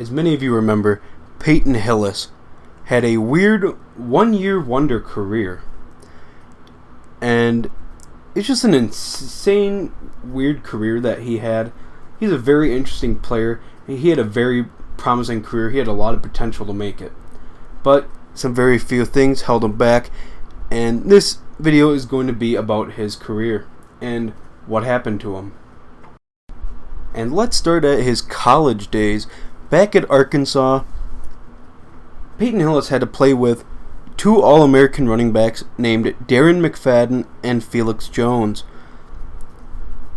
As many of you remember, Peyton Hillis had a weird one-year wonder career. And it's just an insane, weird career that he had. He's a very interesting player. He had a very promising career. He had a lot of potential to make it. But some very few things held him back. And this video is going to be about his career and what happened to him. And let's start at his college days. Back at Arkansas, Peyton Hillis had to play with two All-American running backs named Darren McFadden and Felix Jones.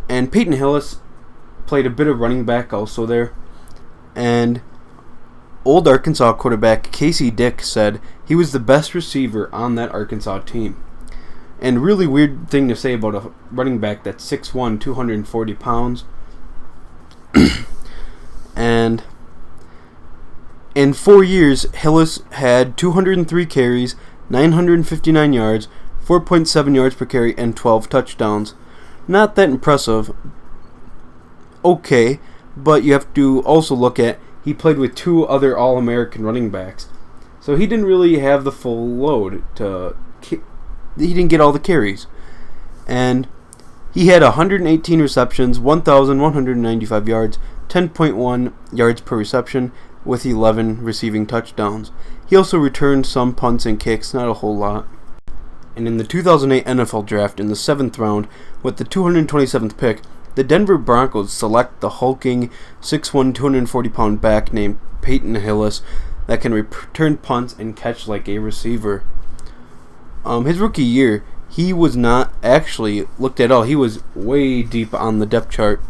And Peyton Hillis played a bit of running back also there. And old Arkansas quarterback Casey Dick said he was the best receiver on that Arkansas team. And really weird thing to say about a running back that's 6'1", 240 pounds. And in 4 years, Hillis had 203 carries, 959 yards, 4.7 yards per carry, and 12 touchdowns. Not that impressive. Okay, but you have to also look at he played with two other All-American running backs. So he didn't really have the full load. He didn't get all the carries. And he had 118 receptions, 1,195 yards, 10.1 yards per reception, with 11 receiving touchdowns. He also returned some punts and kicks, not a whole lot. And in the 2008 NFL Draft, in the 7th round, with the 227th pick, the Denver Broncos select the hulking 6'1", 240-pound back named Peyton Hillis that can return punts and catch like a receiver. His rookie year, he was not actually looked at all. He was way deep on the depth chart.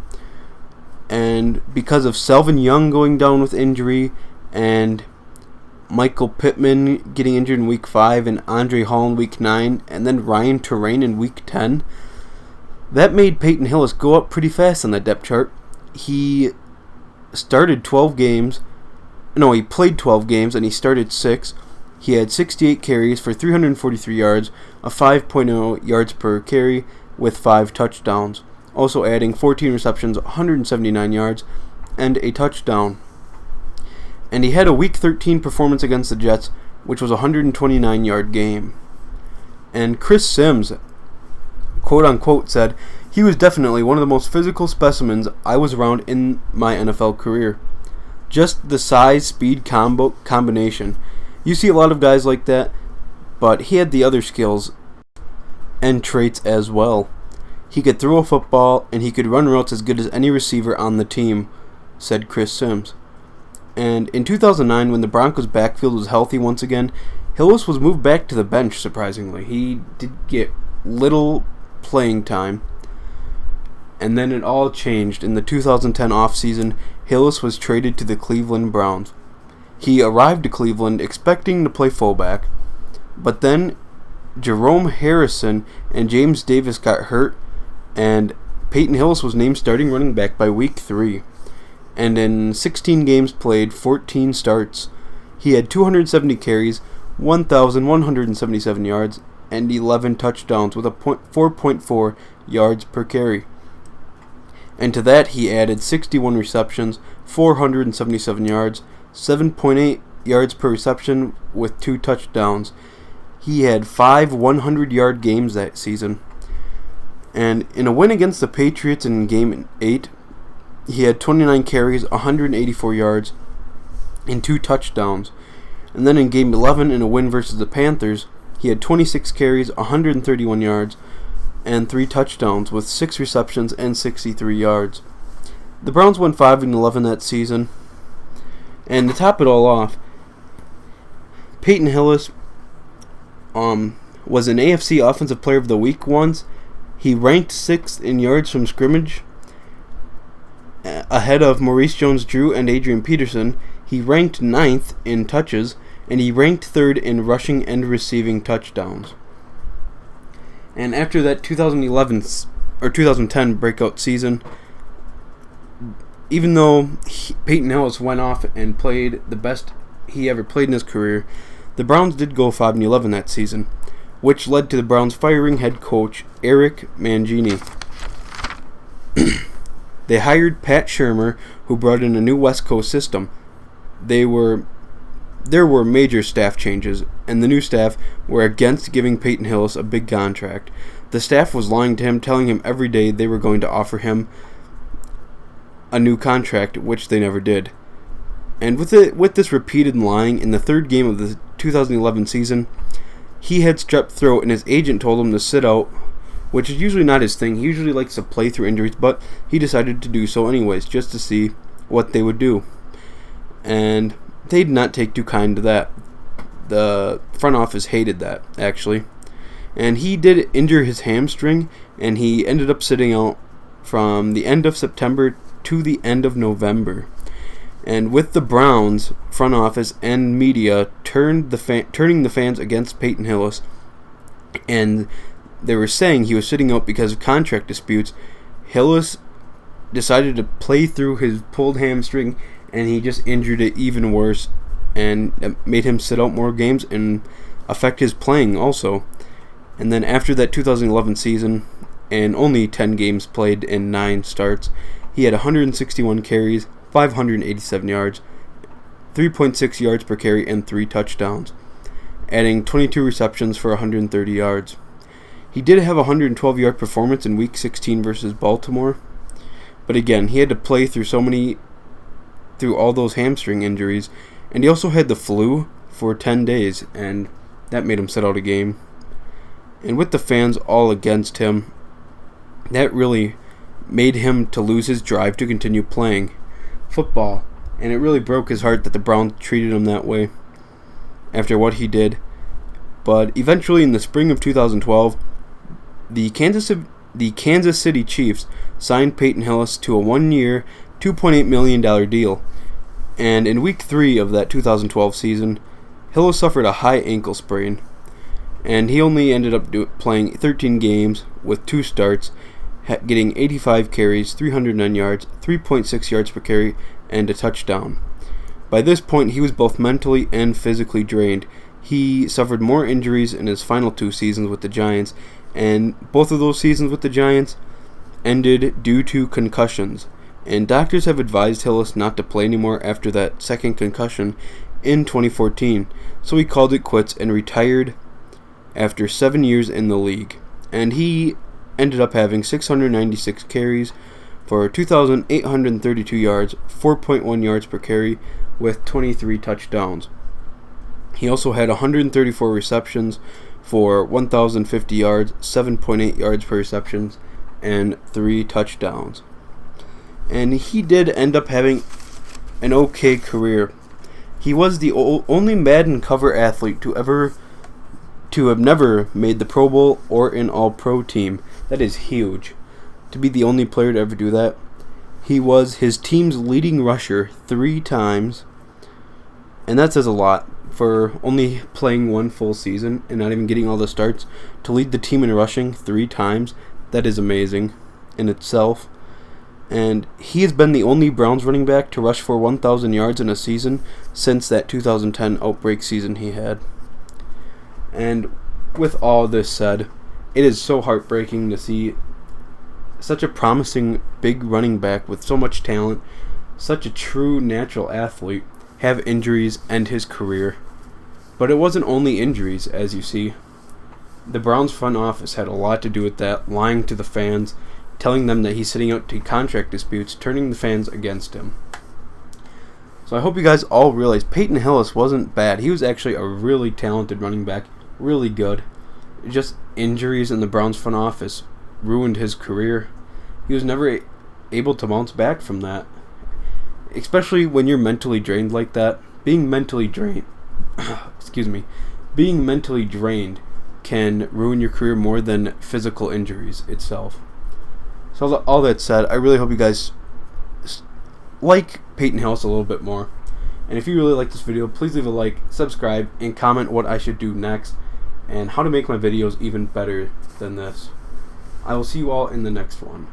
And because of Selvin Young going down with injury and Michael Pittman getting injured in Week 5 and Andre Hall in Week 9 and then Ryan Terrain in Week 10, that made Peyton Hillis go up pretty fast on that depth chart. He started 12 games. No, he played 12 games and he started 6. He had 68 carries for 343 yards, a 5.0 yards per carry with 5 touchdowns. Also adding 14 receptions, 179 yards, and a touchdown. And he had a Week 13 performance against the Jets, which was a 129-yard game. And Chris Sims, quote-unquote, said, "He was definitely one of the most physical specimens I was around in my NFL career. Just the size-speed combination. You see a lot of guys like that, but he had the other skills and traits as well. He could throw a football, and he could run routes as good as any receiver on the team," said Chris Sims. And in 2009, when the Broncos' backfield was healthy once again, Hillis was moved back to the bench, surprisingly. He did get little playing time. And then it all changed. In the 2010 offseason, Hillis was traded to the Cleveland Browns. He arrived to Cleveland expecting to play fullback, but then Jerome Harrison and James Davis got hurt, and Peyton Hillis was named starting running back by Week 3. And in 16 games played, 14 starts, he had 270 carries, 1,177 yards, and 11 touchdowns with a 4.4 yards per carry. And to that he added 61 receptions, 477 yards, 7.8 yards per reception with 2 touchdowns. He had 5 100-yard games that season. And in a win against the Patriots in Game 8, he had 29 carries, 184 yards, and 2 touchdowns. And then in Game 11, in a win versus the Panthers, he had 26 carries, 131 yards, and 3 touchdowns with 6 receptions and 63 yards. The Browns went 5-11 that season. And to top it all off, Peyton Hillis was an AFC Offensive Player of the Week once. He ranked 6th in yards from scrimmage, ahead of Maurice Jones-Drew and Adrian Peterson. He ranked 9th in touches, and he ranked 3rd in rushing and receiving touchdowns. And after that 2010 breakout season, even though Peyton Hillis went off and played the best he ever played in his career, the Browns did go 5-11 that season, which led to the Browns firing head coach Eric Mangini. They hired Pat Shurmur, who brought in a new West Coast system. there were major staff changes, and the new staff were against giving Peyton Hillis a big contract. The staff was lying to him, telling him every day they were going to offer him a new contract, which they never did. And with this repeated lying, in the third game of the 2011 season, he had strep throat, and his agent told him to sit out, which is usually not his thing. He usually likes to play through injuries, but he decided to do so anyways, just to see what they would do. And they did not take too kind to that. The front office hated that, actually. And he did injure his hamstring, and he ended up sitting out from the end of September to the end of November. And with the Browns front office and media turning the fans against Peyton Hillis, and they were saying he was sitting out because of contract disputes, Hillis decided to play through his pulled hamstring, and he just injured it even worse, and it made him sit out more games and affect his playing also. And then after that 2011 season, and only 10 games played in 9 starts, he had 161 carries, 587 yards, 3.6 yards per carry, and 3 touchdowns, adding 22 receptions for 130 yards. He did have a 112-yard performance in Week 16 versus Baltimore, but again, he had to play through all those hamstring injuries, and he also had the flu for 10 days, and that made him sit out a game. And with the fans all against him, that really made him to lose his drive to continue playing football, and it really broke his heart that the Browns treated him that way after what he did. But eventually, in the spring of 2012, the Kansas City Chiefs signed Peyton Hillis to a 1-year, $2.8 million deal. And in Week 3 of that 2012 season, Hillis suffered a high ankle sprain, and he only ended up playing 13 games with 2 starts, getting 85 carries, 309 yards, 3.6 yards per carry, and a touchdown. By this point, he was both mentally and physically drained. He suffered more injuries in his final 2 seasons with the Giants, and both of those seasons with the Giants ended due to concussions. And doctors have advised Hillis not to play anymore after that second concussion in 2014. So he called it quits and retired after 7 years in the league. And he ended up having 696 carries for 2,832 yards, 4.1 yards per carry, with 23 touchdowns. He also had 134 receptions for 1,050 yards, 7.8 yards per reception, and 3 touchdowns. And he did end up having an okay career. He was the only Madden cover athlete to have never made the Pro Bowl or an All-Pro team. That is huge. To be the only player to ever do that. He was his team's leading rusher 3 times. And that says a lot for only playing 1 full season and not even getting all the starts. To lead the team in rushing 3 times, that is amazing in itself. And he has been the only Browns running back to rush for 1,000 yards in a season since that 2010 outbreak season he had. And with all this said, it is so heartbreaking to see such a promising big running back with so much talent, such a true natural athlete, have injuries end his career. But it wasn't only injuries, as you see. The Browns front office had a lot to do with that, lying to the fans, telling them that he's sitting out to contract disputes, turning the fans against him. So I hope you guys all realize Peyton Hillis wasn't bad. He was actually a really talented running back, really good. Just injuries in the Browns front office ruined his career. He was never able to bounce back from that. Especially when you're mentally drained like that. Being mentally drained can ruin your career more than physical injuries itself. So all that said, I really hope you guys like Peyton Hillis a little bit more. And if you really like this video, please leave a like, subscribe, and comment what I should do next and how to make my videos even better than this. I will see you all in the next one.